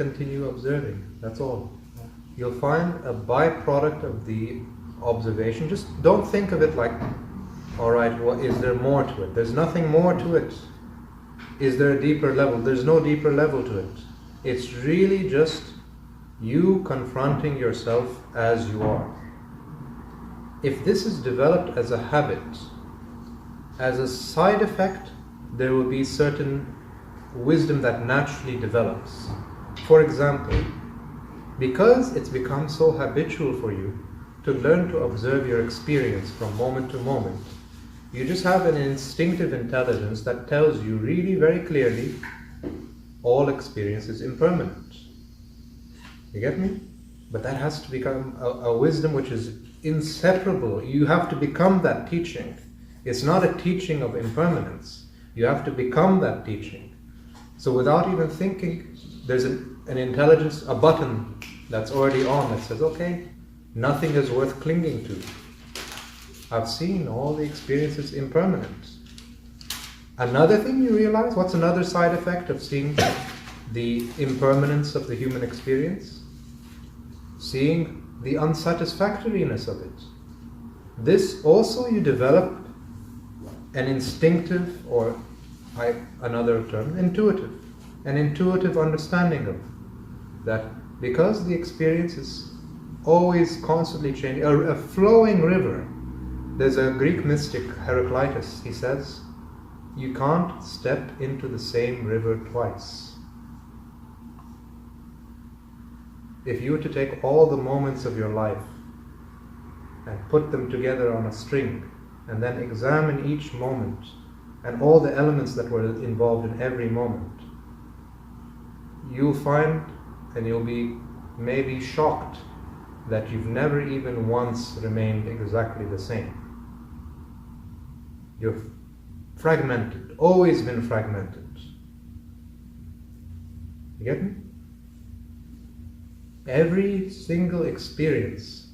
continue observing. That's all. You'll find a byproduct of the observation. Just don't think of it like, all right, well, is there more to it? There's nothing more to it. Is there a deeper level? There's no deeper level to it. It's really just you confronting yourself as you are. If this is developed as a habit, as a side effect, there will be certain wisdom that naturally develops. For example, because it's become so habitual for you to learn to observe your experience from moment to moment, you just have an instinctive intelligence that tells you really very clearly all experience is impermanent. You get me? But that has to become a wisdom which is inseparable. You have to become that teaching. It's not a teaching of impermanence. You have to become that teaching. So without even thinking, there's an intelligence, a button that's already on that says, okay, nothing is worth clinging to. I've seen all the experiences impermanent. Another thing you realize, what's another side effect of seeing the impermanence of the human experience? Seeing the unsatisfactoriness of it. This also you develop an instinctive, or another term, an intuitive understanding of that, because the experience is always constantly changing, a flowing river. There's a Greek mystic, Heraclitus, he says, you can't step into the same river twice. If you were to take all the moments of your life and put them together on a string, and then examine each moment and all the elements that were involved in every moment, you'll find, and you'll be maybe shocked, that you've never even once remained exactly the same. You're fragmented, always been fragmented. You get me? Every single experience,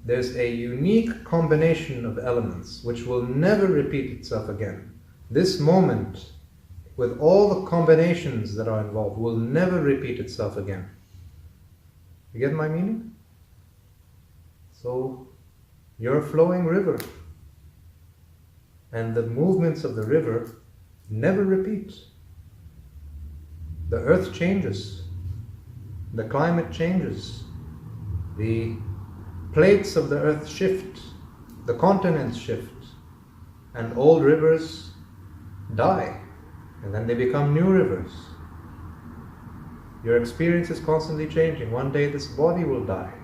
there's a unique combination of elements which will never repeat itself again. This moment, with all the combinations that are involved, will never repeat itself again. You get my meaning? So, you're a flowing river, and the movements of the river never repeat. The earth changes, the climate changes, the plates of the earth shift, the continents shift, and old rivers die, and then they become new rivers. Your experience is constantly changing. One day this body will die,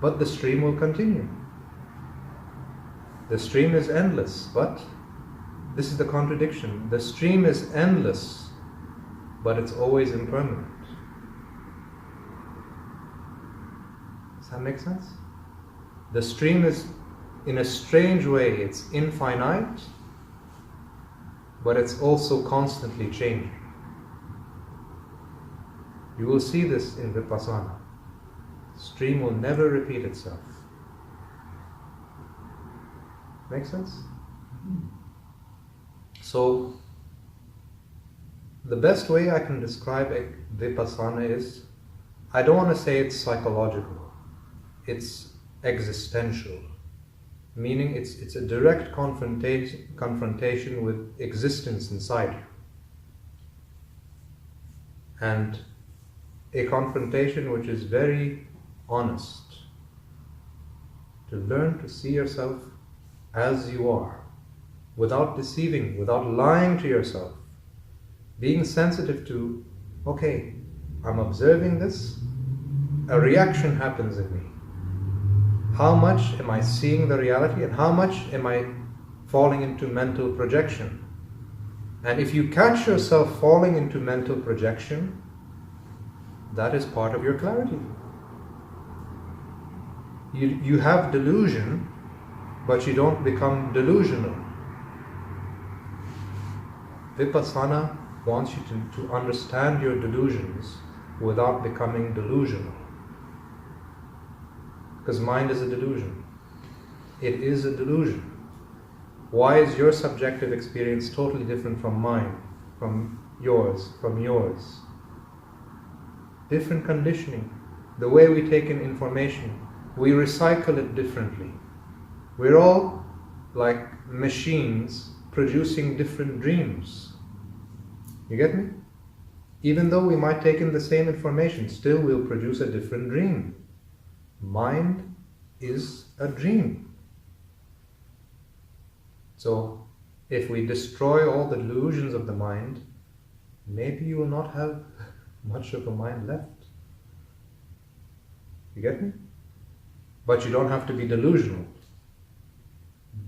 but the stream will continue. The stream is endless, but this is the contradiction. The stream is endless, but it's always impermanent. Does that make sense? The stream is, in a strange way, it's infinite, but it's also constantly changing. You will see this in Vipassana. The stream will never repeat itself. Make sense? So, the best way I can describe Vipassana is, I don't want to say it's psychological, it's existential. Meaning it's a direct confrontation with existence inside you. And a confrontation which is very honest. To learn to see yourself as you are, without deceiving, without lying to yourself. Being sensitive to, okay, I'm observing this, a reaction happens in me. How much am I seeing the reality, and how much am I falling into mental projection? And if you catch yourself falling into mental projection, that is part of your clarity. You have delusion, but you don't become delusional. Vipassana wants you to understand your delusions without becoming delusional. Because mind is a delusion. It is a delusion. Why is your subjective experience totally different from mine, from yours, from yours? different conditioning, the way we take in information, we recycle it differently. We're all like machines producing different dreams. You get me? Even though we might take in the same information, still we'll produce a different dream. Mind is a dream. So, if we destroy all the delusions of the mind, maybe you will not have much of a mind left. You get me? But you don't have to be delusional.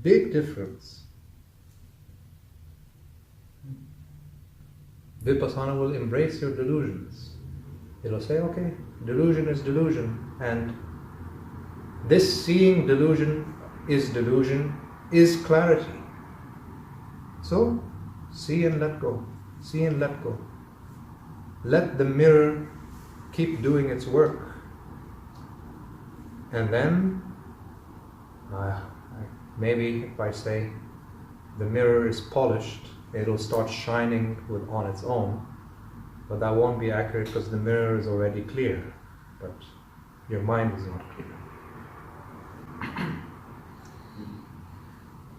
Big difference. Vipassana will embrace your delusions. It'll say, okay, delusion is delusion, and this seeing delusion is clarity. So, see and let go. See and let go. Let the mirror keep doing its work. And then, maybe if I say the mirror is polished, it'll start shining on its own. But that won't be accurate because the mirror is already clear. But your mind is not clear.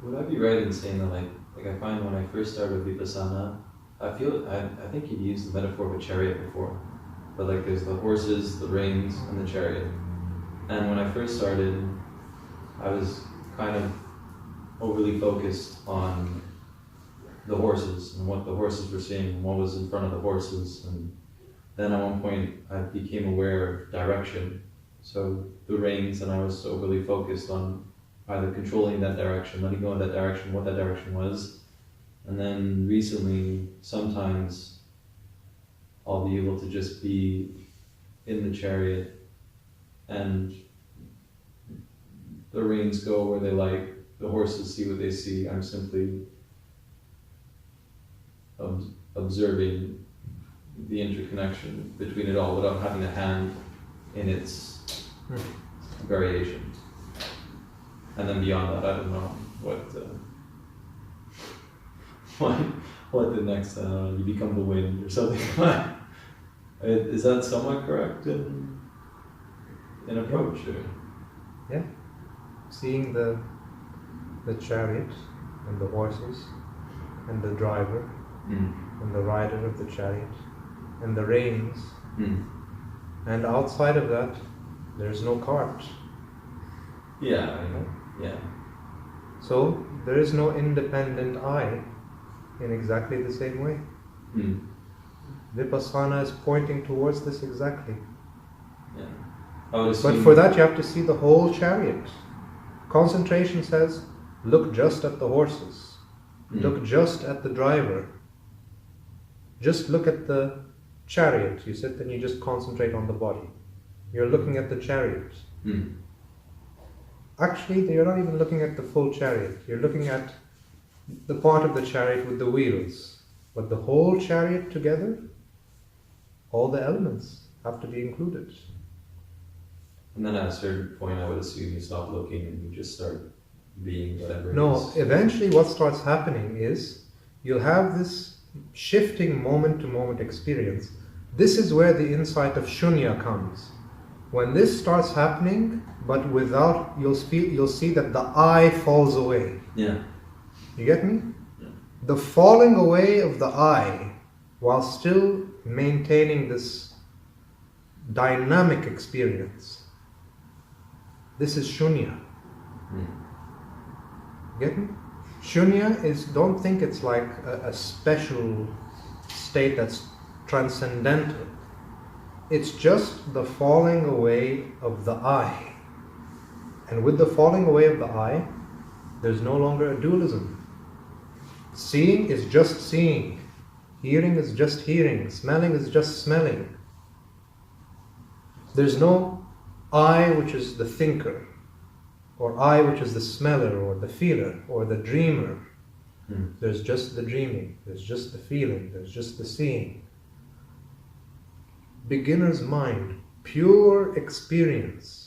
Would I be right in saying that, like I find when I first started Vipassana, I think you've used the metaphor of a chariot before, but like there's the horses, the reins, and the chariot. And when I first started, I was kind of overly focused on the horses and what the horses were seeing and what was in front of the horses. And then at one point I became aware of direction. So the reins, and I was overly focused on either controlling that direction, letting go of that direction, what that direction was. And then recently, sometimes I'll be able to just be in the chariot and the reins go where they like, the horses see what they see. I'm simply observing the interconnection between it all without having a hand in its variations. And then beyond that, I don't know what the next, you become the wind or something. Is that somewhat correct in approach? Or? Yeah. Seeing the chariot and the horses and the driver and the rider of the chariot and the reins, and outside of that there's no cart. Yeah, yeah. So there is no independent I in exactly the same way. Vipassana is pointing towards this exactly. Yeah. But for that you have to see the whole chariot. Concentration says, look just at the horses. Look just at the driver. Just look at the chariot. You sit and you just concentrate on the body. You're looking at the chariot. Actually, you're not even looking at the full chariot. You're looking at the part of the chariot with the wheels. But the whole chariot together, all the elements have to be included. And then at a certain point, I would assume you stop looking and you just start being whatever it is. No, eventually what starts happening is you'll have this shifting moment-to-moment experience. This is where the insight of Shunya comes. When this starts happening, but without, you'll see that the I falls away. Yeah. You get me? Yeah. The falling away of the I, while still maintaining this dynamic experience. This is Shunya. Get me? Shunya is, don't think it's like a special state that's transcendental. It's just the falling away of the I. And with the falling away of the I, there's no longer a dualism. Seeing is just seeing. Hearing is just hearing. Smelling is just smelling. There's no I which is the thinker, or I which is the smeller, or the feeler, or the dreamer. There's just the dreaming, there's just the feeling, there's just the seeing. Beginner's mind, pure experience.